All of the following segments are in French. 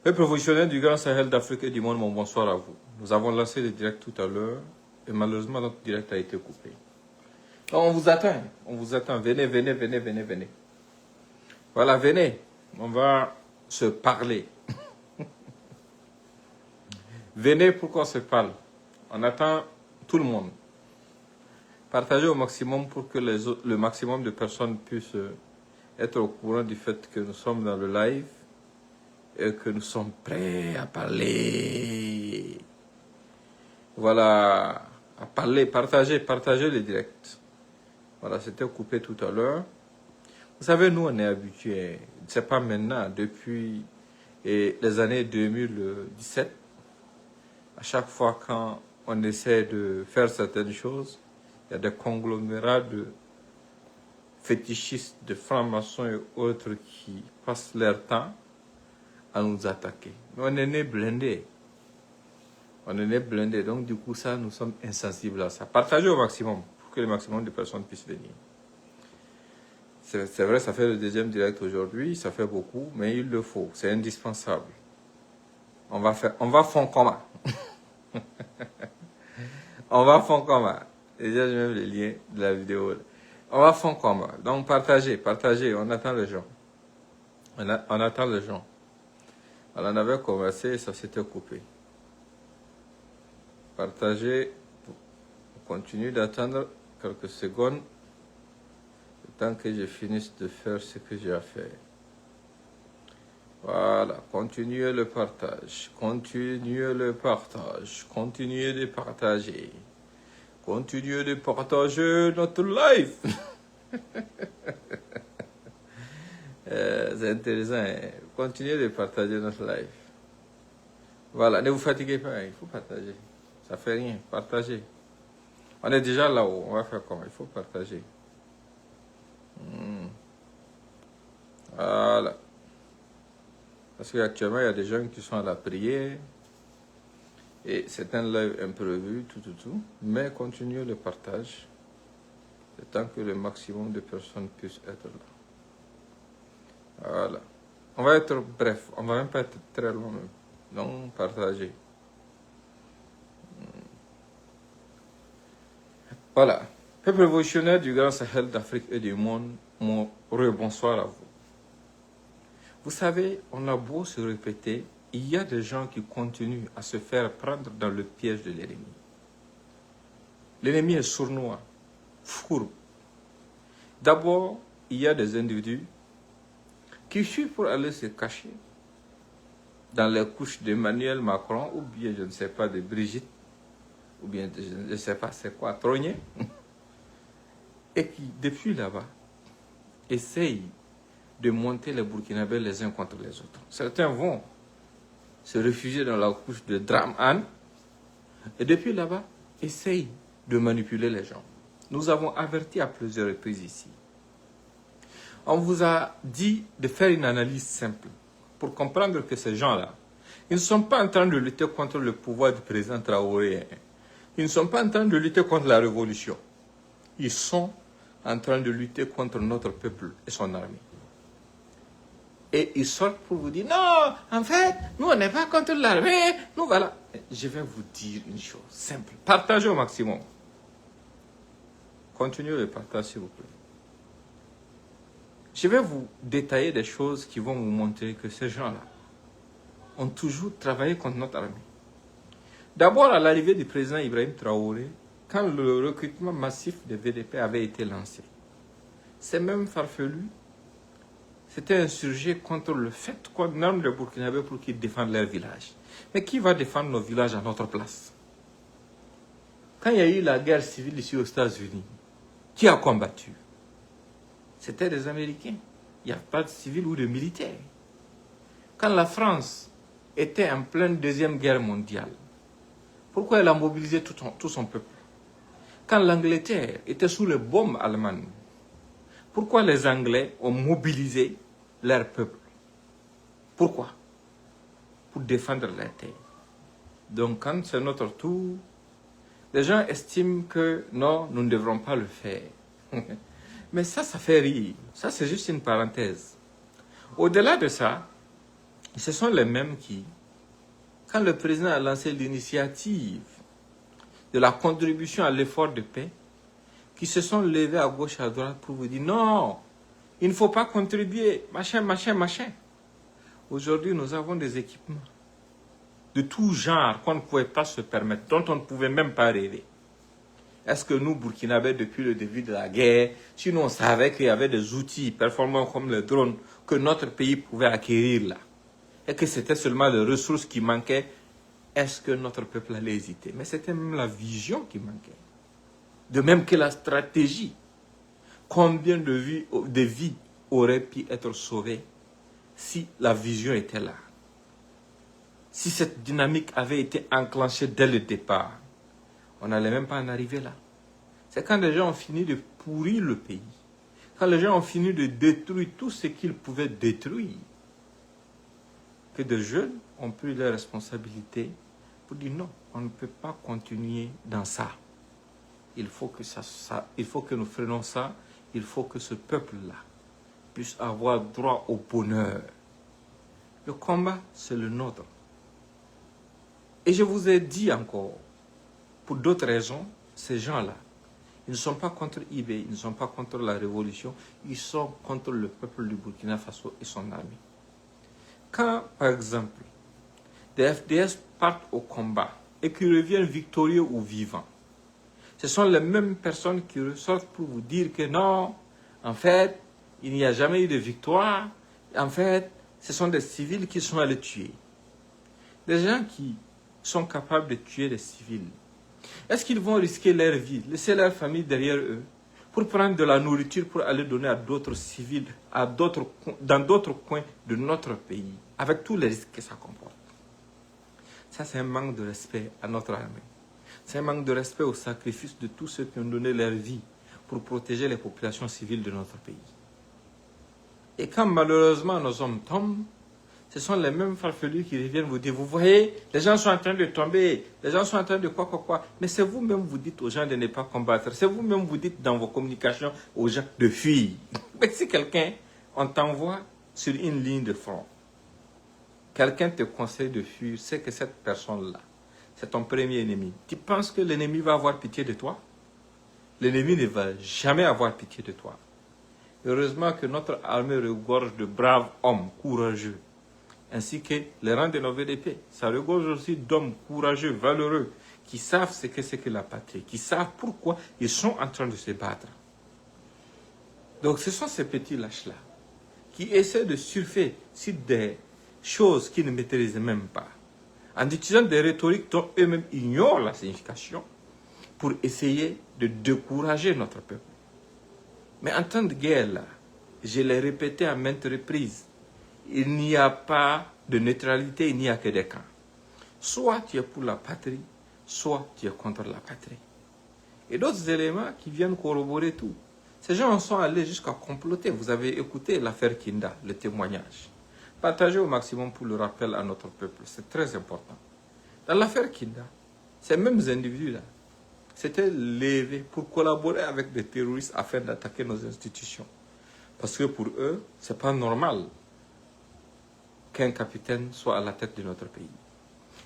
Les professionnels du Grand Sahel d'Afrique et du monde, mon bonsoir à vous. Nous avons lancé le direct tout à l'heure et malheureusement notre direct a été coupé. Donc, on vous attend, venez, venez, venez, venez, venez. Voilà, venez, on va se parler. Venez pour qu'on se parle. On attend tout le monde. Partagez au maximum pour que le maximum de personnes puissent être au courant du fait que nous sommes dans le live et que nous sommes prêts à parler. Voilà, à parler, partagez le direct. Voilà, c'était coupé tout à l'heure. Vous savez, nous, on est habitués, c'est pas maintenant, depuis les années 2017, à chaque fois quand on essaie de faire certaines choses, il y a des conglomérats de fétichistes, de francs-maçons et autres qui passent leur temps à nous attaquer. Mais on est né blindés. On est né blindés. Donc, du coup, ça, nous sommes insensibles à ça. Partagez au maximum pour que le maximum de personnes puissent venir. C'est vrai, ça fait le deuxième direct aujourd'hui. Ça fait beaucoup, mais il le faut. C'est indispensable. On va fond commun. On va fond commun. Déjà, j'ai même le lien de la vidéo. On va fond commun. Donc, partagez. On attend les gens. On attend les gens. On en avait conversé et ça s'était coupé. Partagez. On continue d'attendre quelques secondes. Le temps que je finisse de faire ce que j'ai à faire. Voilà. Continuez le partage. Continuez de partager. Continuez de partager notre live. C'est intéressant. Hein? Continuez de partager notre live. Voilà, ne vous fatiguez pas, il faut partager. Ça fait rien, partagez. On est déjà là-haut, on va faire comment? Il faut partager. Voilà. Parce qu'actuellement, il y a des gens qui sont à la prière. Et c'est un live imprévu, tout. Mais continuez le partage. Le temps que le maximum de personnes puissent être là. Voilà. On va être bref, on va même pas être très loin même. Donc, partagez. Voilà. Peuple révolutionnaire du Grand Sahel d'Afrique et du monde, mon rebonsoir à vous. Vous savez, on a beau se répéter, il y a des gens qui continuent à se faire prendre dans le piège de l'ennemi. L'ennemi est sournois, fourbe. D'abord, il y a des individus qui fuient pour aller se cacher dans les couches d'Emmanuel Macron, ou bien, je ne sais pas, de Brigitte, ou bien, je ne sais pas c'est quoi, Trogné, et qui, depuis là-bas, essayent de monter les Burkinabés les uns contre les autres. Certains vont se réfugier dans la couche de Dramane, et depuis là-bas, essayent de manipuler les gens. Nous avons averti à plusieurs reprises ici. On vous a dit de faire une analyse simple pour comprendre que ces gens-là, ils ne sont pas en train de lutter contre le pouvoir du président Traoré. Ils ne sont pas en train de lutter contre la révolution. Ils sont en train de lutter contre notre peuple et son armée. Et ils sortent pour vous dire, non, en fait, nous, on n'est pas contre l'armée. Nous, voilà. Je vais vous dire une chose simple. Partagez au maximum. Continuez le partage, s'il vous plaît. Je vais vous détailler des choses qui vont vous montrer que ces gens-là ont toujours travaillé contre notre armée. D'abord, à l'arrivée du président Ibrahim Traoré, quand le recrutement massif des VDP avait été lancé, ces mêmes farfelus s'étaient insurgés contre le fait qu'on arme les Burkinabés pour qu'ils défendent leur village. Mais qui va défendre nos villages à notre place? Quand il y a eu la guerre civile ici aux États-Unis, qui a combattu? C'était des Américains. Il n'y a pas de civils ou de militaires. Quand la France était en pleine Deuxième Guerre mondiale, pourquoi elle a mobilisé tout son peuple? Quand l'Angleterre était sous les bombes allemandes, pourquoi les Anglais ont mobilisé leur peuple? Pourquoi? Pour défendre la terre. Donc quand c'est notre tour, les gens estiment que non, nous ne devrons pas le faire. Mais ça fait rire. Ça, c'est juste une parenthèse. Au-delà de ça, Ce sont les mêmes qui, quand le président a lancé l'initiative de la contribution à l'effort de paix, qui se sont levés à gauche et à droite pour vous dire non, il ne faut pas contribuer, machin, machin, machin. Aujourd'hui, nous avons des équipements de tout genre qu'on ne pouvait pas se permettre, dont on ne pouvait même pas rêver. Est-ce que nous, Burkinabés, depuis le début de la guerre, si nous on savait qu'il y avait des outils performants comme les drones que notre pays pouvait acquérir là, et que c'était seulement les ressources qui manquaient, est-ce que notre peuple allait hésiter? Mais c'était même la vision qui manquait. De même que la stratégie. Combien de vies auraient pu être sauvées si la vision était là? Si cette dynamique avait été enclenchée dès le départ, on n'allait même pas en arriver là. C'est quand les gens ont fini de pourrir le pays, quand les gens ont fini de détruire tout ce qu'ils pouvaient détruire, que des jeunes ont pris leurs responsabilités pour dire non, on ne peut pas continuer dans ça. Il faut que nous freinons ça. Il faut que ce peuple-là puisse avoir droit au bonheur. Le combat, c'est le nôtre. Et je vous ai dit encore, pour d'autres raisons, ces gens-là, ils ne sont pas contre IB, ils ne sont pas contre la révolution, ils sont contre le peuple du Burkina Faso et son armée. Quand, par exemple, des FDS partent au combat et qu'ils reviennent victorieux ou vivants, ce sont les mêmes personnes qui ressortent pour vous dire que non, en fait, il n'y a jamais eu de victoire. En fait, ce sont des civils qui sont allés tuer. Des gens qui sont capables de tuer des civils. Est-ce qu'ils vont risquer leur vie, laisser leur famille derrière eux, pour prendre de la nourriture pour aller donner à d'autres civils, dans d'autres coins de notre pays, avec tous les risques que ça comporte? Ça, c'est un manque de respect à notre armée. C'est un manque de respect au sacrifice de tous ceux qui ont donné leur vie pour protéger les populations civiles de notre pays. Et quand malheureusement nos hommes tombent, ce sont les mêmes farfelus qui reviennent vous dire, vous voyez, les gens sont en train de tomber, les gens sont en train de quoi. Mais c'est vous-même vous dites aux gens de ne pas combattre. C'est vous-même vous dites dans vos communications aux gens de fuir. Mais si quelqu'un, on t'envoie sur une ligne de front, quelqu'un te conseille de fuir, c'est que cette personne-là, c'est ton premier ennemi. Tu penses que l'ennemi va avoir pitié de toi? L'ennemi ne va jamais avoir pitié de toi. Heureusement que notre armée regorge de braves hommes courageux, ainsi que les rangs de nos VDP. Ça regorge aussi d'hommes courageux, valeureux, qui savent ce que c'est que la patrie, qui savent pourquoi ils sont en train de se battre. Donc ce sont ces petits lâches-là qui essaient de surfer sur des choses qu'ils ne maîtrisent même pas, en utilisant des rhétoriques dont eux-mêmes ignorent la signification, pour essayer de décourager notre peuple. Mais en temps de guerre, là, je l'ai répété à maintes reprises, il n'y a pas de neutralité, il n'y a que des camps. Soit tu es pour la patrie, soit tu es contre la patrie. Et d'autres éléments qui viennent corroborer tout. Ces gens sont allés jusqu'à comploter. Vous avez écouté l'affaire Kinda, le témoignage. Partagez au maximum pour le rappel à notre peuple, c'est très important. Dans l'affaire Kinda, ces mêmes individus-là s'étaient levés pour collaborer avec des terroristes afin d'attaquer nos institutions. Parce que pour eux, ce n'est pas normal qu'un capitaine soit à la tête de notre pays.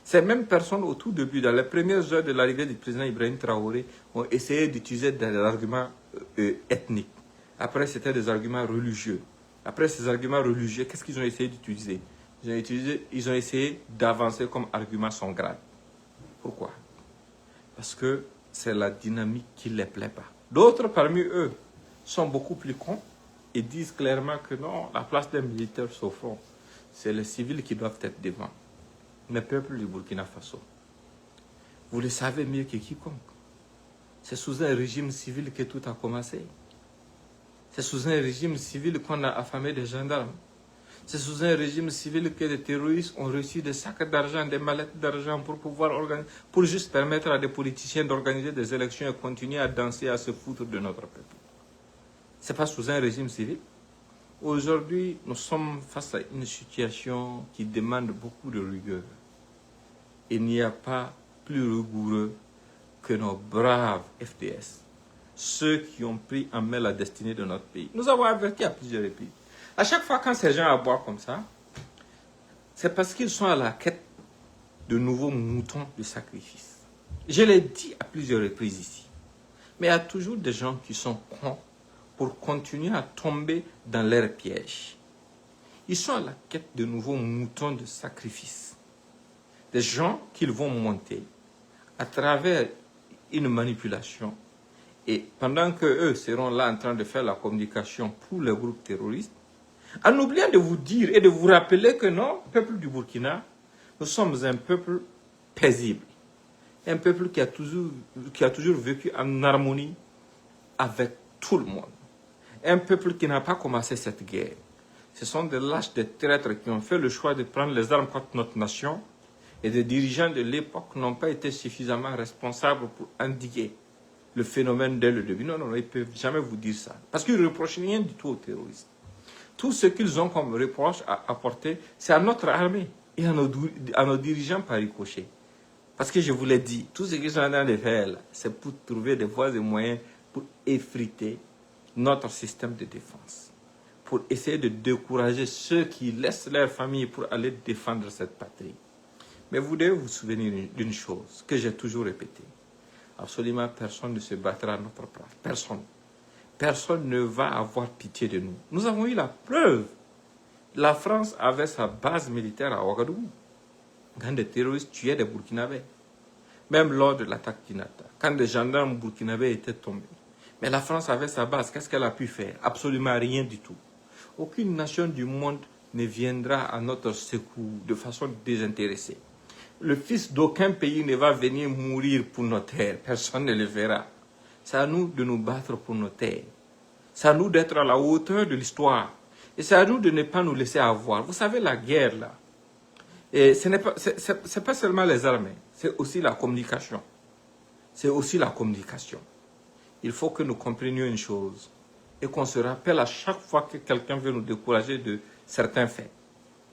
Ces mêmes personnes, au tout début, dans les premières heures de l'arrivée du président Ibrahim Traoré, ont essayé d'utiliser des arguments ethniques. Après, c'était des arguments religieux. Après ces arguments religieux, qu'est-ce qu'ils ont essayé d'utiliser? Ils ont essayé d'avancer comme argument son grade. Pourquoi? Parce que c'est la dynamique qui ne les plaît pas. D'autres parmi eux sont beaucoup plus cons et disent clairement que non, la place des militaires au front, c'est les civils qui doivent être devant. Le peuple du Burkina Faso. Vous le savez mieux que quiconque. C'est sous un régime civil que tout a commencé. C'est sous un régime civil qu'on a affamé des gendarmes. C'est sous un régime civil que les terroristes ont reçu des sacs d'argent, des mallettes d'argent pour juste permettre à des politiciens d'organiser des élections et continuer à danser, à se foutre de notre peuple. Ce n'est pas sous un régime civil. Aujourd'hui, nous sommes face à une situation qui demande beaucoup de rigueur. Il n'y a pas plus rigoureux que nos braves FDS, ceux qui ont pris en main la destinée de notre pays. Nous avons averti à plusieurs reprises. À chaque fois quand ces gens aboient comme ça, c'est parce qu'ils sont à la quête de nouveaux moutons de sacrifice. Je l'ai dit à plusieurs reprises ici. Mais il y a toujours des gens qui sont cons pour continuer à tomber dans leurs pièges. Ils sont à la quête de nouveaux moutons de sacrifice. Des gens qu'ils vont monter à travers une manipulation. Et pendant qu'eux seront là en train de faire la communication pour le groupe terroriste, en oubliant de vous dire et de vous rappeler que non, peuple du Burkina, nous sommes un peuple paisible. Un peuple qui a toujours vécu en harmonie avec tout le monde. Un peuple qui n'a pas commencé cette guerre. Ce sont des lâches, des traîtres qui ont fait le choix de prendre les armes contre notre nation et des dirigeants de l'époque n'ont pas été suffisamment responsables pour endiguer le phénomène dès le début. Non, ils ne peuvent jamais vous dire ça. Parce qu'ils ne reprochent rien du tout aux terroristes. Tout ce qu'ils ont comme reproche à apporter, c'est à notre armée et à nos dirigeants par ricochet. Parce que je vous l'ai dit, tout ce qu'ils sont en train de faire, c'est pour trouver des voies et moyens pour effriter notre système de défense. Pour essayer de décourager ceux qui laissent leur famille pour aller défendre cette patrie. Mais vous devez vous souvenir d'une chose que j'ai toujours répétée. Absolument personne ne se battra à notre place. Personne. Personne ne va avoir pitié de nous. Nous avons eu la preuve. La France avait sa base militaire à Ouagadougou. Quand des terroristes tuaient des Burkinabés. Même lors de l'attaque d'Inata. Quand des gendarmes burkinabés étaient tombés. Mais la France avait sa base. Qu'est-ce qu'elle a pu faire? Absolument rien du tout. Aucune nation du monde ne viendra à notre secours de façon désintéressée. Le fils d'aucun pays ne va venir mourir pour nos terres. Personne ne le verra. C'est à nous de nous battre pour nos terres. C'est à nous d'être à la hauteur de l'histoire. Et c'est à nous de ne pas nous laisser avoir. Vous savez, la guerre, là, et ce n'est pas seulement les armées, c'est aussi la communication. C'est aussi la communication. Il faut que nous comprenions une chose et qu'on se rappelle à chaque fois que quelqu'un veut nous décourager de certains faits.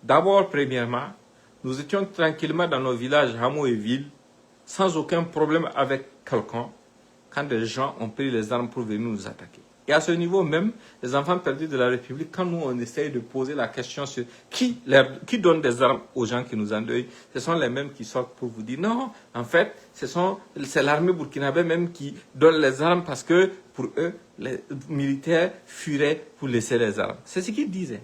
D'abord, premièrement, nous étions tranquillement dans nos villages, hameaux et villes, sans aucun problème avec quelqu'un, quand des gens ont pris les armes pour venir nous attaquer. Et à ce niveau même, les enfants perdus de la République, quand nous on essaye de poser la question sur qui donne des armes aux gens qui nous endeuillent, ce sont les mêmes qui sortent pour vous dire non, en fait, c'est l'armée burkinabé même qui donne les armes parce que pour eux, les militaires fuiraient pour laisser les armes. C'est ce qu'ils disaient.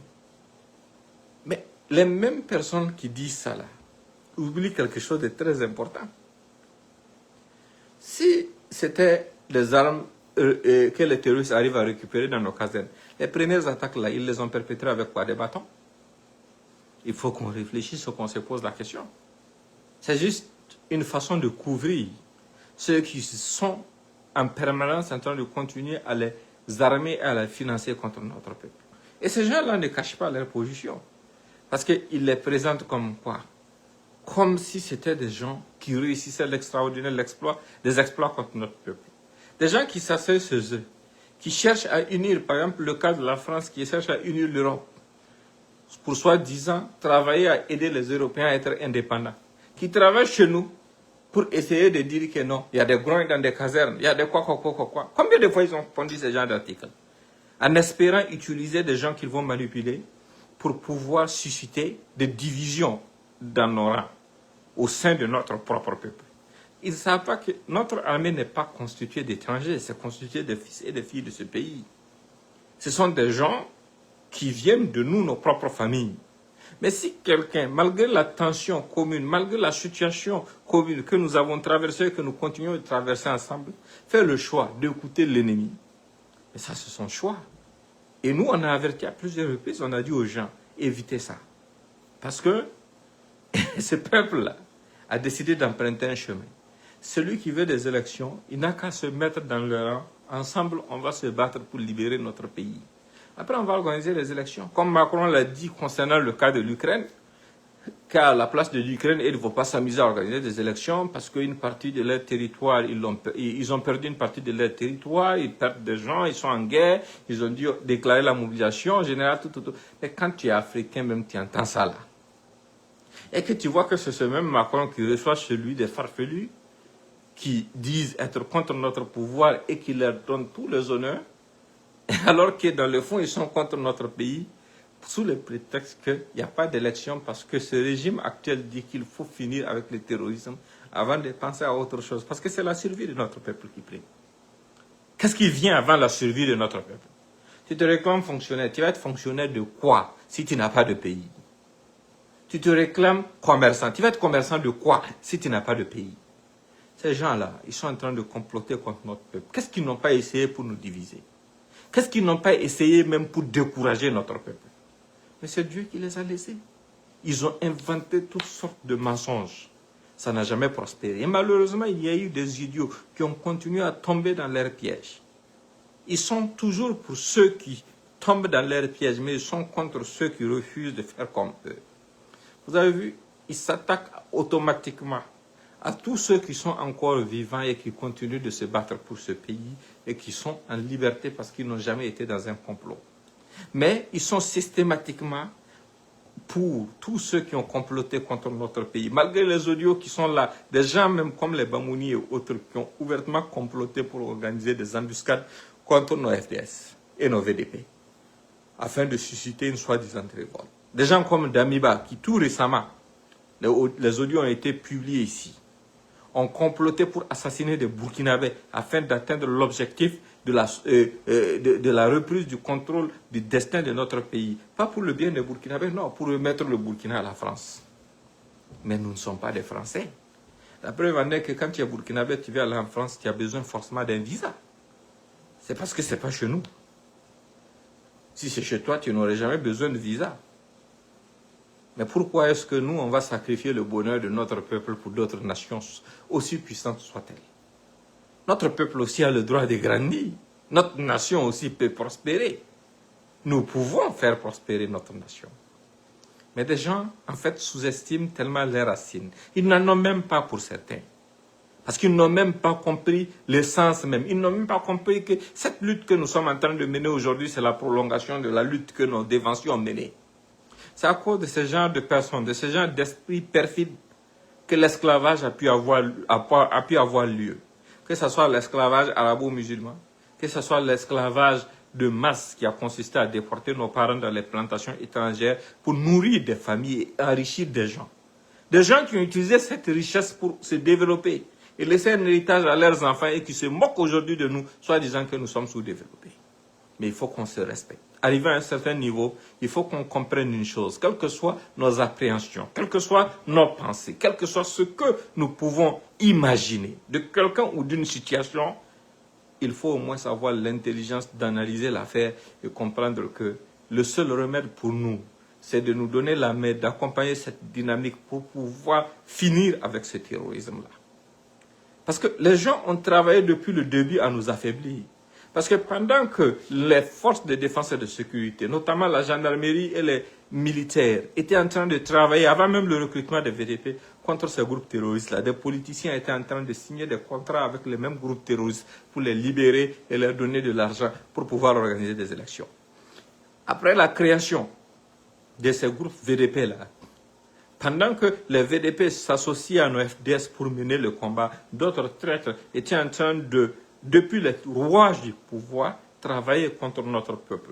Mais les mêmes personnes qui disent ça là, oublient quelque chose de très important. Si c'était des armes que les terroristes arrivent à récupérer dans nos casernes. Les premières attaques, là, ils les ont perpétrées avec quoi? Des bâtons? Il faut qu'on réfléchisse, qu'on se pose la question. C'est juste une façon de couvrir ceux qui sont en permanence en train de continuer à les armer et à les financer contre notre peuple. Et ces gens-là ne cachent pas leur position. Parce qu'ils les présentent comme quoi? Comme si c'était des gens qui réussissaient l'extraordinaire, des exploits contre notre peuple. Des gens qui s'asseyent chez eux, qui cherchent à unir, par exemple le cas de la France qui cherche à unir l'Europe, pour soi-disant travailler à aider les Européens à être indépendants, qui travaillent chez nous pour essayer de dire que non, il y a des groins dans des casernes, il y a des quoi. Combien de fois ils ont pondu ce genre d'articles? En espérant utiliser des gens qu'ils vont manipuler pour pouvoir susciter des divisions dans nos rangs, au sein de notre propre peuple. Ils ne savent pas que notre armée n'est pas constituée d'étrangers, c'est constitué de fils et de filles de ce pays. Ce sont des gens qui viennent de nous, nos propres familles. Mais si quelqu'un, malgré la tension commune, malgré la situation commune que nous avons traversée et que nous continuons de traverser ensemble, fait le choix d'écouter l'ennemi, mais ça c'est son choix. Et nous, on a averti à plusieurs reprises, on a dit aux gens, évitez ça. Parce que ce peuple-là a décidé d'emprunter un chemin. Celui qui veut des élections, il n'a qu'à se mettre dans le rang. Ensemble, on va se battre pour libérer notre pays. Après, on va organiser les élections. Comme Macron l'a dit concernant le cas de l'Ukraine, qu'à la place de l'Ukraine, il ne faut pas s'amuser à organiser des élections parce qu'une partie de leur territoire, ils ont perdu une partie de leur territoire, ils perdent des gens, ils sont en guerre, ils ont dû déclarer la mobilisation en général, tout. Mais quand tu es africain, même tu entends ça là. Et que tu vois que c'est ce même Macron qui reçoit chez lui des farfelus, qui disent être contre notre pouvoir et qui leur donnent tous les honneurs, alors que dans le fond, ils sont contre notre pays, sous le prétexte qu'il n'y a pas d'élection parce que ce régime actuel dit qu'il faut finir avec le terrorisme avant de penser à autre chose. Parce que c'est la survie de notre peuple qui prime. Qu'est-ce qui vient avant la survie de notre peuple? Tu te réclames fonctionnaire. Tu vas être fonctionnaire de quoi si tu n'as pas de pays? Tu te réclames commerçant. Tu vas être commerçant de quoi si tu n'as pas de pays? Ces gens-là, ils sont en train de comploter contre notre peuple. Qu'est-ce qu'ils n'ont pas essayé pour nous diviser? Qu'est-ce qu'ils n'ont pas essayé même pour décourager notre peuple? Mais c'est Dieu qui les a laissés. Ils ont inventé toutes sortes de mensonges. Ça n'a jamais prospéré. Et malheureusement, il y a eu des idiots qui ont continué à tomber dans leurs pièges. Ils sont toujours pour ceux qui tombent dans leurs pièges, mais ils sont contre ceux qui refusent de faire comme eux. Vous avez vu, ils s'attaquent automatiquement à tous ceux qui sont encore vivants et qui continuent de se battre pour ce pays et qui sont en liberté parce qu'ils n'ont jamais été dans un complot. Mais ils sont systématiquement pour tous ceux qui ont comploté contre notre pays. Malgré les audios qui sont là, des gens même comme les Bamouni et autres qui ont ouvertement comploté pour organiser des embuscades contre nos FDS et nos VDP, afin de susciter une soi-disant révolte. Des gens comme Damiba, qui tout récemment, les audios ont été publiés ici, ont comploté pour assassiner des Burkinabés afin d'atteindre l'objectif de la reprise du contrôle du destin de notre pays. Pas pour le bien des Burkinabés, non, pour remettre le Burkina à la France. Mais nous ne sommes pas des Français. La preuve en est que quand tu es Burkinabé, tu vas aller en France, tu as besoin forcément d'un visa. C'est parce que ce n'est pas chez nous. Si c'est chez toi, tu n'aurais jamais besoin de visa. Mais pourquoi est-ce que nous, on va sacrifier le bonheur de notre peuple pour d'autres nations, aussi puissantes soient-elles? Notre peuple aussi a le droit de grandir. Notre nation aussi peut prospérer. Nous pouvons faire prospérer notre nation. Mais des gens, en fait, sous-estiment tellement les racines. Ils n'en ont même pas pour certains. Parce qu'ils n'ont même pas compris l'essence même. Ils n'ont même pas compris que cette lutte que nous sommes en train de mener aujourd'hui, c'est la prolongation de la lutte que nos défenseurs ont menée. C'est à cause de ce genre de personnes, de ce genre d'esprit perfide que l'esclavage a pu avoir lieu. Que ce soit l'esclavage arabo-musulman, que ce soit l'esclavage de masse qui a consisté à déporter nos parents dans les plantations étrangères pour nourrir des familles et enrichir des gens. Des gens qui ont utilisé cette richesse pour se développer et laisser un héritage à leurs enfants et qui se moquent aujourd'hui de nous, soit disant que nous sommes sous-développés. Mais il faut qu'on se respecte. Arrivé à un certain niveau, il faut qu'on comprenne une chose, quelles que soient nos appréhensions, quelles que soient nos pensées, quel que soit ce que nous pouvons imaginer de quelqu'un ou d'une situation, il faut au moins avoir l'intelligence d'analyser l'affaire et comprendre que le seul remède pour nous, c'est de nous donner la main, d'accompagner cette dynamique pour pouvoir finir avec ce terrorisme-là. Parce que les gens ont travaillé depuis le début à nous affaiblir. Parce que pendant que les forces de défense et de sécurité, notamment la gendarmerie et les militaires, étaient en train de travailler, avant même le recrutement des VDP, contre ces groupes terroristes-là, des politiciens étaient en train de signer des contrats avec les mêmes groupes terroristes pour les libérer et leur donner de l'argent pour pouvoir organiser des élections. Après la création de ces groupes VDP-là, pendant que les VDP s'associaient à nos FDS pour mener le combat, d'autres traîtres étaient en train de, depuis le rouage du pouvoir, travailler contre notre peuple.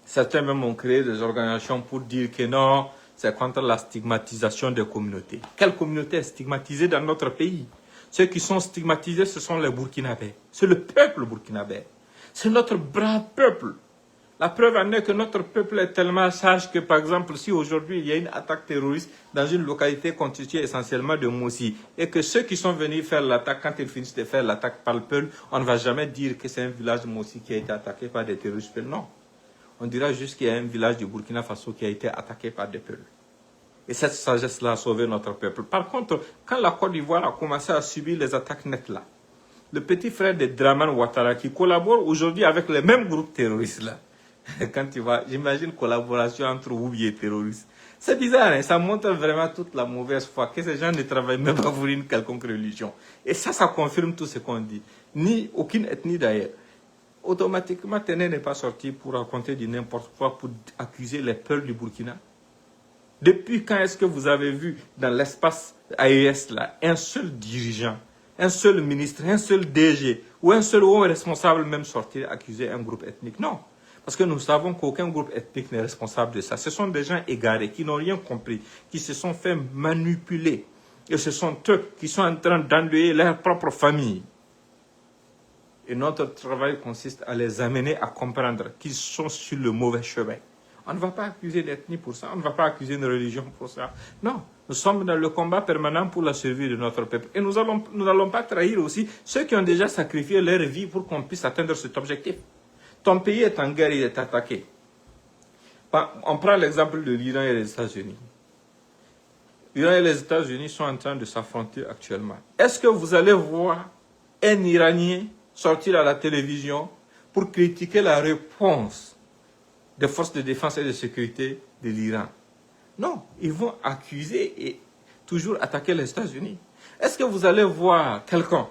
Certains même ont créé des organisations pour dire que non, c'est contre la stigmatisation des communautés. Quelle communauté est stigmatisée dans notre pays? Ceux qui sont stigmatisés, ce sont les Burkinabés. C'est le peuple burkinabé. C'est notre brave peuple. La preuve en est que notre peuple est tellement sage que, par exemple, si aujourd'hui il y a une attaque terroriste dans une localité constituée essentiellement de Moussi, et que ceux qui sont venus faire l'attaque, quand ils finissent de faire l'attaque par le Peul, on ne va jamais dire que c'est un village de Moussi qui a été attaqué par des terroristes. Non. On dira juste qu'il y a un village du Burkina Faso qui a été attaqué par des Peuls. Et cette sagesse-là a sauvé notre peuple. Par contre, quand la Côte d'Ivoire a commencé à subir les attaques nettes-là, le petit frère de Draman Ouattara, qui collabore aujourd'hui avec les mêmes groupes terroristes-là, quand tu vois, j'imagine collaboration entre Woubi et terroristes. C'est bizarre, hein? Ça montre vraiment toute la mauvaise foi, que ces gens ne travaillent même pas pour une quelconque religion. Et ça confirme tout ce qu'on dit. Ni aucune ethnie d'ailleurs. Automatiquement, Téné n'est pas sorti pour raconter du n'importe quoi, pour accuser les Peuls du Burkina. Depuis quand est-ce que vous avez vu dans l'espace AES là, un seul dirigeant, un seul ministre, un seul DG, ou un seul haut responsable même sortir accuser un groupe ethnique? Non. Parce que nous savons qu'aucun groupe ethnique n'est responsable de ça. Ce sont des gens égarés, qui n'ont rien compris, qui se sont fait manipuler. Et ce sont eux qui sont en train d'ennuyer leur propre famille. Et notre travail consiste à les amener à comprendre qu'ils sont sur le mauvais chemin. On ne va pas accuser l'ethnie pour ça, on ne va pas accuser une religion pour ça. Non, nous sommes dans le combat permanent pour la survie de notre peuple. Et nous n'allons pas trahir aussi ceux qui ont déjà sacrifié leur vie pour qu'on puisse atteindre cet objectif. Ton pays est en guerre, il est attaqué. On prend l'exemple de l'Iran et les États-Unis. L'Iran et les États-Unis sont en train de s'affronter actuellement. Est-ce que vous allez voir un Iranien sortir à la télévision pour critiquer la réponse des forces de défense et de sécurité de l'Iran? Non, ils vont accuser et toujours attaquer les États-Unis. Est-ce que vous allez voir quelqu'un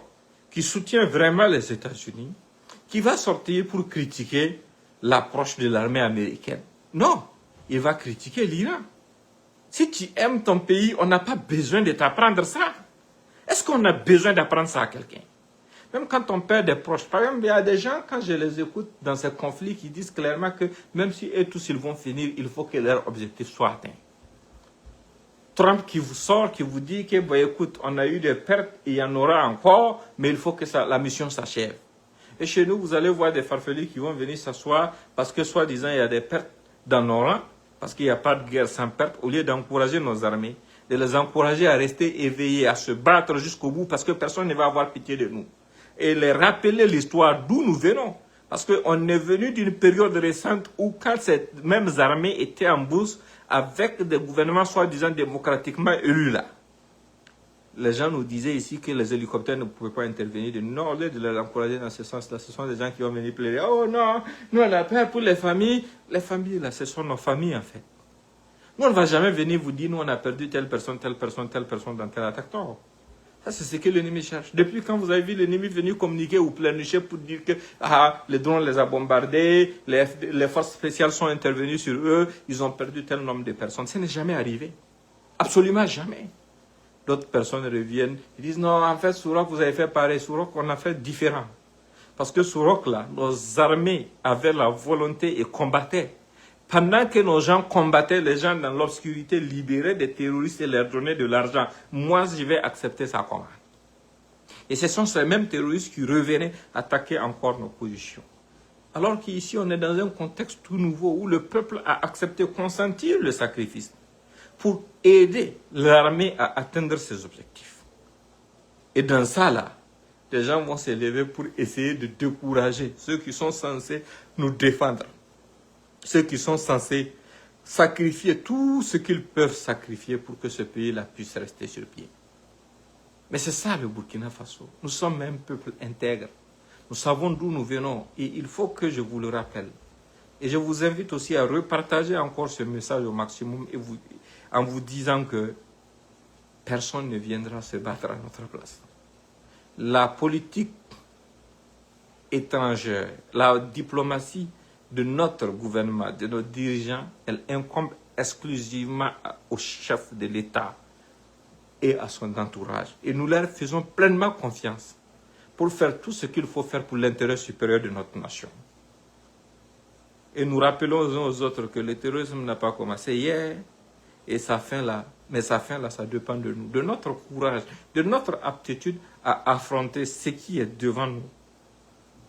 qui soutient vraiment les États-Unis, qui va sortir pour critiquer l'approche de l'armée américaine? Non, il va critiquer l'Iran. Si tu aimes ton pays, on n'a pas besoin de t'apprendre ça. Est-ce qu'on a besoin d'apprendre ça à quelqu'un? Même quand on perd des proches, par exemple, il y a des gens, quand je les écoute dans ces conflits, qui disent clairement que même si eux tous ils vont finir, il faut que leur objectif soit atteint. Trump qui vous sort, qui vous dit que, bah, écoute, on a eu des pertes, il y en aura encore, mais il faut que la mission s'achève. Et chez nous, vous allez voir des farfelus qui vont venir s'asseoir parce que, soi-disant, il y a des pertes dans nos rangs, parce qu'il n'y a pas de guerre sans perte, au lieu d'encourager nos armées, de les encourager à rester éveillés, à se battre jusqu'au bout, parce que personne ne va avoir pitié de nous. Et les rappeler l'histoire d'où nous venons. Parce qu'on est venu d'une période récente où, quand ces mêmes armées étaient en bourse avec des gouvernements soi-disant démocratiquement élus là, les gens nous disaient ici que les hélicoptères ne pouvaient pas intervenir. Non, au lieu de les encourager dans ce sens-là, ce sont des gens qui vont venir plaider. Oh non, nous on a peur pour les familles. Les familles là, ce sont nos familles en fait. Nous on ne va jamais venir vous dire, nous on a perdu telle personne dans telle attaque. Non. Ça, c'est ce que l'ennemi cherche. Depuis quand vous avez vu l'ennemi venir communiquer ou pleurnicher pour dire que les drones les a bombardés, les forces spéciales sont intervenues sur eux, ils ont perdu tel nombre de personnes. Ça n'est jamais arrivé. Absolument jamais. D'autres personnes reviennent, ils disent non, en fait, Sourok, vous avez fait pareil. Sourok, on a fait différent. Parce que Sourok, là, nos armées avaient la volonté et combattaient. Pendant que nos gens combattaient, les gens dans l'obscurité libéraient des terroristes et leur donnaient de l'argent. Moi, je vais accepter sa commande. Et ce sont ces mêmes terroristes qui revenaient attaquer encore nos positions. Alors qu'ici, on est dans un contexte tout nouveau où le peuple a accepté, consentir le sacrifice pour aider l'armée à atteindre ses objectifs. Et dans ça, là, les gens vont se lever pour essayer de décourager ceux qui sont censés nous défendre. Ceux qui sont censés sacrifier tout ce qu'ils peuvent sacrifier pour que ce pays-là puisse rester sur pied. Mais c'est ça le Burkina Faso. Nous sommes un peuple intègre. Nous savons d'où nous venons et il faut que je vous le rappelle. Et je vous invite aussi à repartager encore ce message au maximum en vous disant que personne ne viendra se battre à notre place. La politique étrangère, la diplomatie de notre gouvernement, de nos dirigeants, elle incombe exclusivement au chef de l'État et à son entourage. Et nous leur faisons pleinement confiance pour faire tout ce qu'il faut faire pour l'intérêt supérieur de notre nation. Et nous rappelons aux uns aux autres que le terrorisme n'a pas commencé hier et sa fin là, mais sa fin là, ça dépend de nous, de notre courage, de notre aptitude à affronter ce qui est devant nous,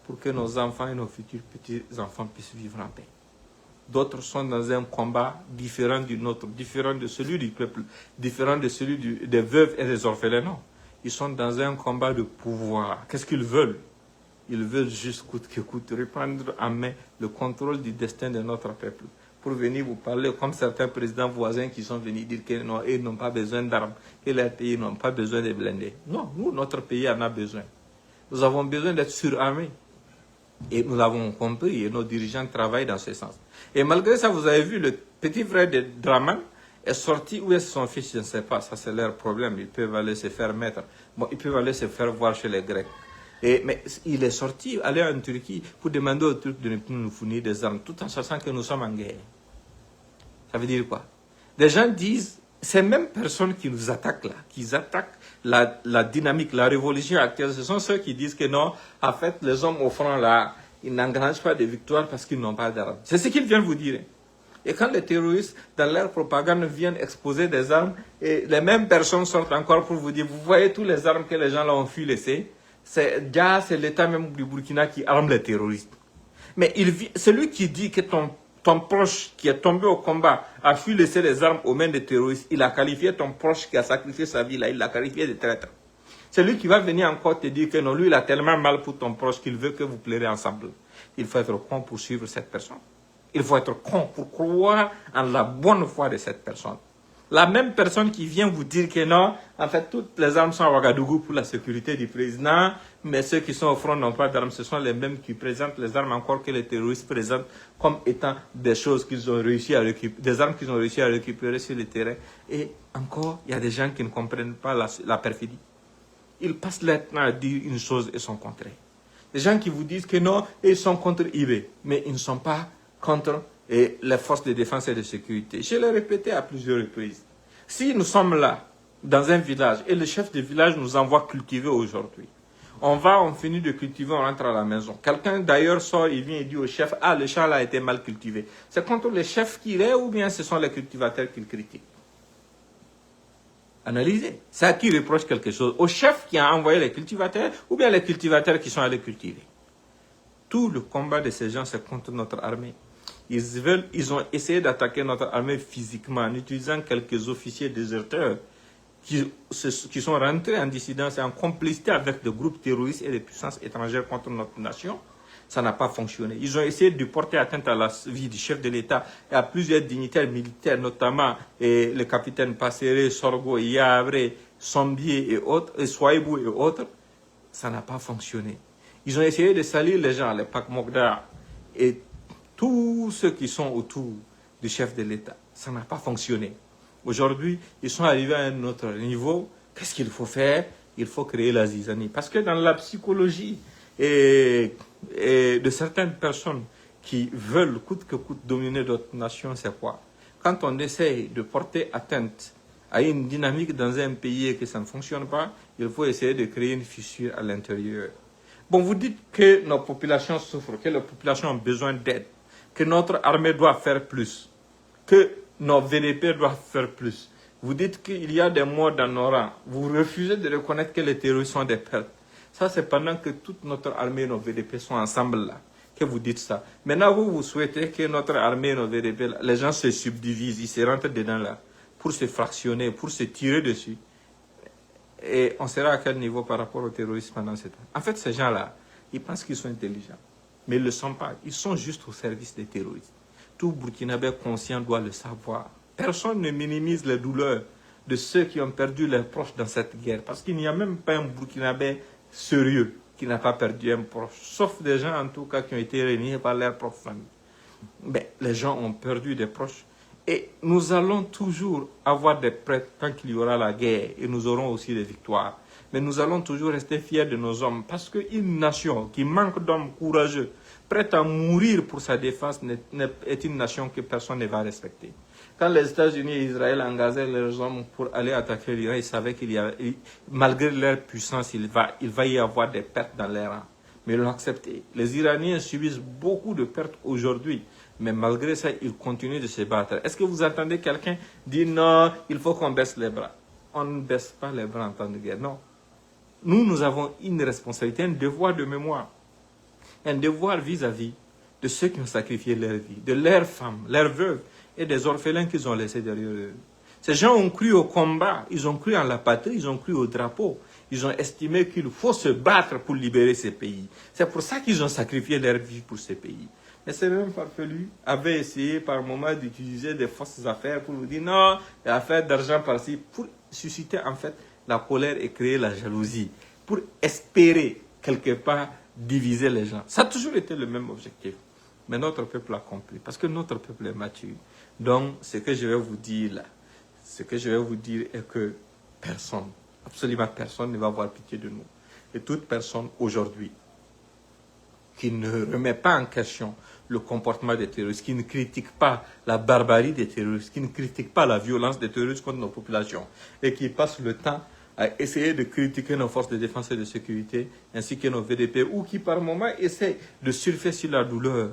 pour que nos enfants et nos futurs petits-enfants puissent vivre en paix. D'autres sont dans un combat différent du nôtre, différent de celui du peuple, différent de celui des veuves et des orphelins. Non, ils sont dans un combat de pouvoir. Qu'est-ce qu'ils veulent? Ils veulent juste coûte que coûte reprendre en main le contrôle du destin de notre peuple. Pour venir vous parler comme certains présidents voisins qui sont venus dire qu'ils n'ont pas besoin d'armes, que leurs pays n'ont pas besoin de blindés. Non, nous, notre pays en a besoin. Nous avons besoin d'être surarmés. Et nous l'avons compris et nos dirigeants travaillent dans ce sens. Et malgré ça, vous avez vu, le petit frère de Draman est sorti. Où est son fils? Je ne sais pas. Ça, c'est leur problème. Ils peuvent aller se faire mettre. Bon, ils peuvent aller se faire voir chez les Grecs. Mais il est sorti, aller en Turquie pour demander aux Turcs de ne plus nous fournir des armes, tout en sachant que nous sommes en guerre. Ça veut dire quoi? Des gens disent, ces mêmes personnes qui nous attaquent là, qui attaquent la dynamique, la révolution actuelle, ce sont ceux qui disent que non, en fait, les hommes au front là, Ils n'engrangent pas de victoire parce qu'ils n'ont pas d'armes. C'est ce qu'ils viennent vous dire. Et quand les terroristes, dans leur propagande, viennent exposer des armes, et les mêmes personnes sortent encore pour vous dire, vous voyez toutes les armes que les gens là ont fui laisser, c'est l'État même du Burkina qui arme les terroristes. Mais celui qui dit que ton proche qui est tombé au combat a fui laisser les armes aux mains des terroristes, il a qualifié ton proche qui a sacrifié sa vie là, il l'a qualifié de traître. C'est lui qui va venir encore te dire que non, lui il a tellement mal pour ton proche qu'il veut que vous plairez ensemble. Il faut être con pour suivre cette personne. Il faut être con pour croire en la bonne foi de cette personne. La même personne qui vient vous dire que non, en fait, toutes les armes sont à Ouagadougou pour la sécurité du président, mais ceux qui sont au front n'ont pas d'armes, ce sont les mêmes qui présentent les armes encore que les terroristes présentent comme étant des choses qu'ils ont réussi à récupérer, des armes qu'ils ont réussi à récupérer sur le terrain. Et encore, il y a des gens qui ne comprennent pas la perfidie. Ils passent leur temps à dire une chose et son contraire. Des gens qui vous disent que non, ils sont contre IB, mais ils ne sont pas contre les forces de défense et de sécurité. Je l'ai répété à plusieurs reprises. Si nous sommes là, dans un village, et le chef de village nous envoie cultiver aujourd'hui, on finit de cultiver, on rentre à la maison. Quelqu'un d'ailleurs sort, il vient et dit au chef, ah, le champ là a été mal cultivé. C'est contre le chef qu'il est ou bien ce sont les cultivateurs qu'il critique? Analysez. C'est à qui reproche quelque chose? Au chef qui a envoyé les cultivateurs ou bien les cultivateurs qui sont allés cultiver? Tout le combat de ces gens, c'est contre notre armée. Ils ont essayé d'attaquer notre armée physiquement en utilisant quelques officiers déserteurs qui sont rentrés en dissidence et en complicité avec des groupes terroristes et des puissances étrangères contre notre nation. Ça n'a pas fonctionné. Ils ont essayé de porter atteinte à la vie du chef de l'État et à plusieurs dignitaires militaires, notamment le capitaine Passéré, Sorgo, Yabré, Sombier et autres, et Souaïbou et autres. Ça n'a pas fonctionné. Ils ont essayé de salir les gens, les Pak Mogda et tous ceux qui sont autour du chef de l'État. Ça n'a pas fonctionné. Aujourd'hui, ils sont arrivés à un autre niveau. Qu'est-ce qu'il faut faire? Il faut créer la zizanie. Parce que dans la psychologie et de certaines personnes qui veulent coûte que coûte dominer d'autres nations, c'est quoi? Quand on essaye de porter atteinte à une dynamique dans un pays et que ça ne fonctionne pas, il faut essayer de créer une fissure à l'intérieur. Bon, vous dites que nos populations souffrent, que les populations ont besoin d'aide, que notre armée doit faire plus, que nos VDP doivent faire plus. Vous dites qu'il y a des morts dans nos rangs. Vous refusez de reconnaître que les terroristes sont des pertes. Ça, c'est pendant que toute notre armée et nos VDP sont ensemble là, que vous dites ça. Maintenant, vous souhaitez que notre armée et nos VDP, les gens se subdivisent, ils se rentrent dedans là, pour se fractionner, pour se tirer dessus. Et on sera à quel niveau par rapport aux terroristes pendant ce temps? En fait, ces gens-là, ils pensent qu'ils sont intelligents, mais ils ne le sont pas. Ils sont juste au service des terroristes. Tout Burkinabé conscient doit le savoir. Personne ne minimise les douleurs de ceux qui ont perdu leurs proches dans cette guerre, parce qu'il n'y a même pas un Burkinabé sérieux qui n'a pas perdu un proche, sauf des gens en tout cas qui ont été réunis par leur propre famille. Mais les gens ont perdu des proches. Et nous allons toujours avoir des prêtres tant qu'il y aura la guerre, et nous aurons aussi des victoires. Mais nous allons toujours rester fiers de nos hommes, parce qu'une nation qui manque d'hommes courageux, prête à mourir pour sa défense, est une nation que personne ne va respecter. Quand les États-Unis et Israël engageaient leurs hommes pour aller attaquer l'Iran, ils savaient qu'il y a, malgré leur puissance, il va y avoir des pertes dans les rangs. Mais ils l'ont accepté. Les Iraniens subissent beaucoup de pertes aujourd'hui, mais malgré ça, ils continuent de se battre. Est-ce que vous entendez quelqu'un dire non, il faut qu'on baisse les bras? On ne baisse pas les bras en temps de guerre, non. Nous avons une responsabilité, un devoir de mémoire. Un devoir vis-à-vis de ceux qui ont sacrifié leur vie, de leurs femmes, leurs veuves et des orphelins qu'ils ont laissés derrière eux. Ces gens ont cru au combat, ils ont cru en la patrie, ils ont cru au drapeau. Ils ont estimé qu'il faut se battre pour libérer ces pays. C'est pour ça qu'ils ont sacrifié leur vie pour ces pays. Mais ces mêmes farfelus avaient essayé par moment d'utiliser des fausses affaires pour vous dire non, des affaires d'argent par-ci, pour susciter en fait la colère et créer la jalousie, pour espérer quelque part diviser les gens. Ça a toujours été le même objectif. Mais notre peuple a compris, parce que notre peuple est mature. Donc, ce que je vais vous dire là, ce que je vais vous dire est que personne, absolument personne ne va avoir pitié de nous. Et toute personne aujourd'hui qui ne remet pas en question le comportement des terroristes, qui ne critique pas la barbarie des terroristes, qui ne critique pas la violence des terroristes contre nos populations, et qui passe le temps à essayer de critiquer nos forces de défense et de sécurité, ainsi que nos VDP, ou qui par moments essaient de surfer sur la douleur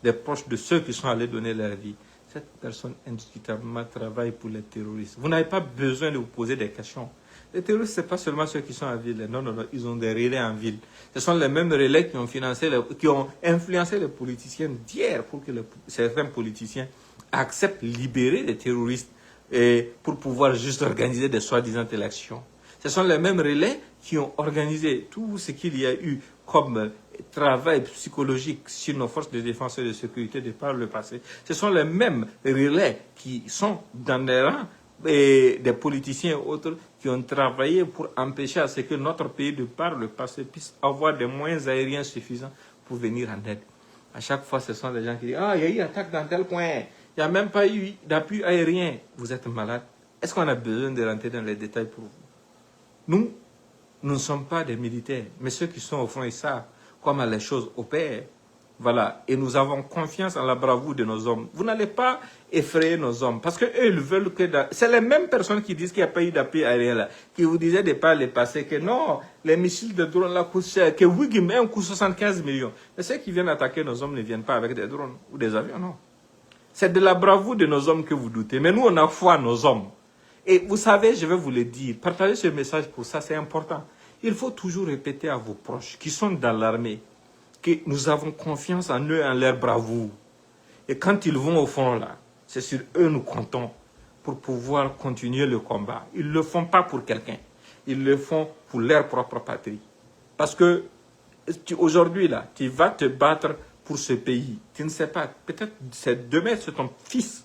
des proches de ceux qui sont allés donner leur vie. Cette personne indiscutablement travaille pour les terroristes. Vous n'avez pas besoin de vous poser des questions. Les terroristes, ce n'est pas seulement ceux qui sont en ville. Non, non, non, ils ont des relais en ville. Ce sont les mêmes relais qui ont qui ont influencé les politiciens d'hier pour que certains politiciens acceptent de libérer les terroristes et pour pouvoir juste organiser des soi-disant élections. Ce sont les mêmes relais qui ont organisé tout ce qu'il y a eu comme travail psychologique sur nos forces de défense et de sécurité de par le passé. Ce sont les mêmes relais qui sont dans les rangs et des politiciens et autres qui ont travaillé pour empêcher à ce que notre pays, de par le passé, puisse avoir des moyens aériens suffisants pour venir en aide. À chaque fois, ce sont des gens qui disent « Ah, il y a eu une attaque dans tel coin, il n'y a même pas eu d'appui aérien. » Vous êtes malade. Est-ce qu'on a besoin de rentrer dans les détails pour vous? Nous ne sommes pas des militaires, mais ceux qui sont au front, ils savent comment les choses opèrent. Voilà. Et nous avons confiance en la bravoure de nos hommes. Vous n'allez pas effrayer nos hommes. Parce qu'eux, ils veulent que... C'est les mêmes personnes qui disent qu'il n'y a pas eu d'appui aérien là. Qui vous disaient de par le passé que non, les missiles de drones là coûtent cher. Que Wigim, un coûte 75 millions. Mais ceux qui viennent attaquer nos hommes ne viennent pas avec des drones ou des avions, non. C'est de la bravoure de nos hommes que vous doutez. Mais nous, on a foi en nos hommes. Et vous savez, je vais vous le dire, partagez ce message pour ça, c'est important. Il faut toujours répéter à vos proches qui sont dans l'armée que nous avons confiance en eux, en leur bravoure. Et quand ils vont au front là, c'est sur eux nous comptons pour pouvoir continuer le combat. Ils ne le font pas pour quelqu'un. Ils le font pour leur propre patrie. Parce que aujourd'hui là, tu vas te battre pour ce pays. Tu ne sais pas, peut-être demain c'est ton fils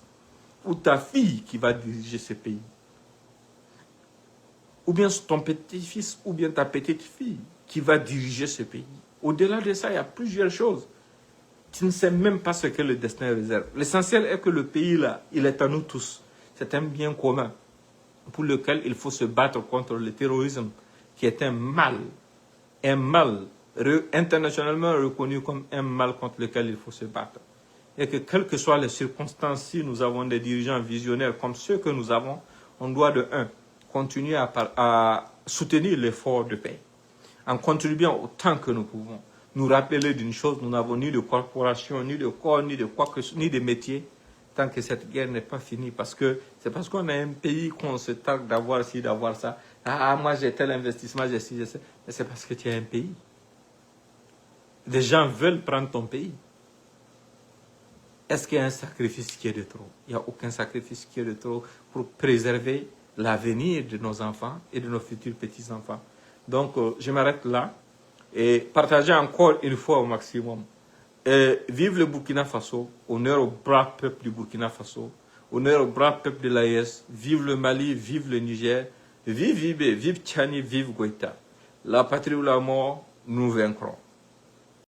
ou ta fille qui va diriger ce pays. Ou bien ton petit-fils, ou bien ta petite-fille qui va diriger ce pays. Au-delà de ça, il y a plusieurs choses. Tu ne sais même pas ce que le destin réserve. L'essentiel est que le pays, là, il est à nous tous. C'est un bien commun pour lequel il faut se battre contre le terrorisme, qui est un mal internationalement reconnu comme un mal contre lequel il faut se battre. Et que quelles que soient les circonstances, si nous avons des dirigeants visionnaires comme ceux que nous avons, on doit de continuer à soutenir l'effort de paix, en contribuant autant que nous pouvons. Nous rappeler d'une chose, nous n'avons ni de corporation, ni de corps, ni de quoi que ni de métier, tant que cette guerre n'est pas finie. Parce que c'est parce qu'on a un pays qu'on se targue d'avoir ci, d'avoir ça. Ah, moi j'ai tel investissement, j'ai ci, j'ai ça. Mais c'est parce que tu as un pays. Des gens veulent prendre ton pays. Est-ce qu'il y a un sacrifice qui est de trop? Il n'y a aucun sacrifice qui est de trop pour préserver l'avenir de nos enfants et de nos futurs petits-enfants. Donc, je m'arrête là et partager encore une fois au maximum. Vive le Burkina Faso, honneur au brave peuple du Burkina Faso, honneur au brave peuple de l'AES, vive le Mali, vive le Niger, vive Ibe, vive Tchani, vive Goïta. La patrie ou la mort, nous vaincrons.